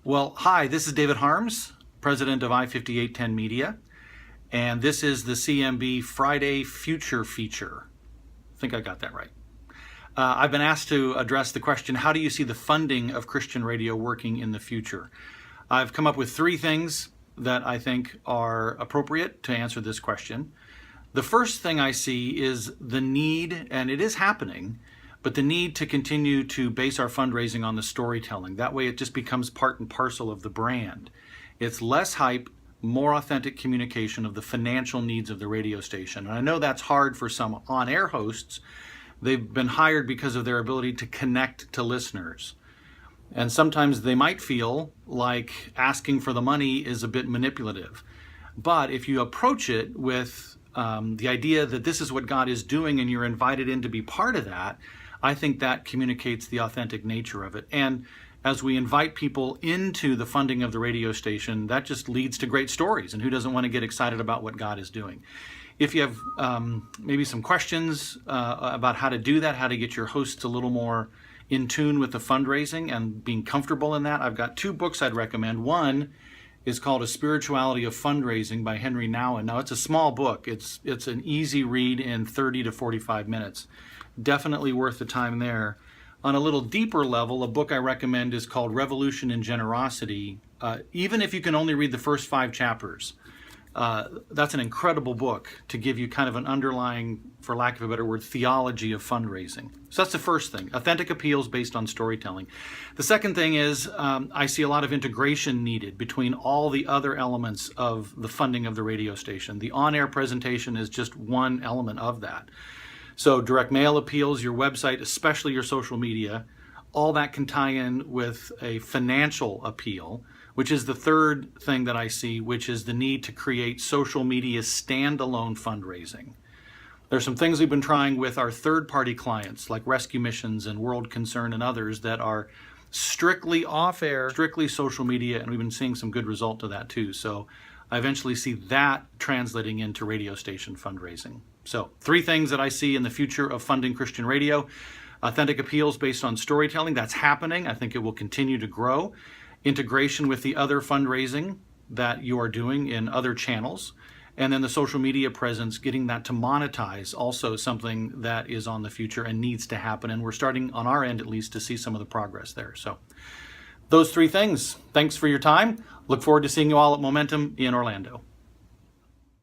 Well, hi, this is David Harms, president of I-5810 Media, and this is the CMB Friday Future Feature. I think I got that right. I've been asked to address the question, how do you see the funding of Christian radio working in the future? I've come up with three things that I think are appropriate to answer this question. The first thing I see is the need, and it is happening, but the need to continue to base our fundraising on the storytelling. That way it just becomes part and parcel of the brand. It's less hype, more authentic communication of the financial needs of the radio station. And I know that's hard for some on-air hosts. They've been hired because of their ability to connect to listeners. And sometimes they might feel like asking for the money is a bit manipulative. But if you approach it with the idea that this is what God is doing and you're invited in to be part of that, I think that communicates the authentic nature of it. And as we invite people into the funding of the radio station, that just leads to great stories. And who doesn't want to get excited about what God is doing? If you have maybe some questions about how to do that, how to get your hosts a little more in tune with the fundraising and being comfortable in that, I've got two books I'd recommend. One is called A Spirituality of Fundraising by Henry Nouwen. Now, it's a small book. It's an easy read in 30 to 45 minutes. Definitely worth the time there. On a little deeper level, a book I recommend is called Revolution in Generosity. Even if you can only read the first 5 chapters, that's an incredible book to give you kind of an underlying, for lack of a better word, theology of fundraising. So that's the first thing, authentic appeals based on storytelling. The second thing is I see a lot of integration needed between all the other elements of the funding of the radio station. The on-air presentation is just one element of that. So direct mail appeals, your website, especially your social media, all that can tie in with a financial appeal, which is the third thing that I see, which is the need to create social media standalone fundraising. There's some things we've been trying with our third-party clients like Rescue Missions and World Concern and others that are strictly off-air, strictly social media, and we've been seeing some good result to that too. So I eventually see that translating into radio station fundraising. So 3 things that I see in the future of funding Christian radio. Authentic appeals based on storytelling, that's happening. I think it will continue to grow. Integration with the other fundraising that you are doing in other channels. And then the social media presence, getting that to monetize, also something that is on the future and needs to happen. And we're starting on our end at least to see some of the progress there. So those 3 things. Thanks for your time. Look forward to seeing you all at Momentum in Orlando.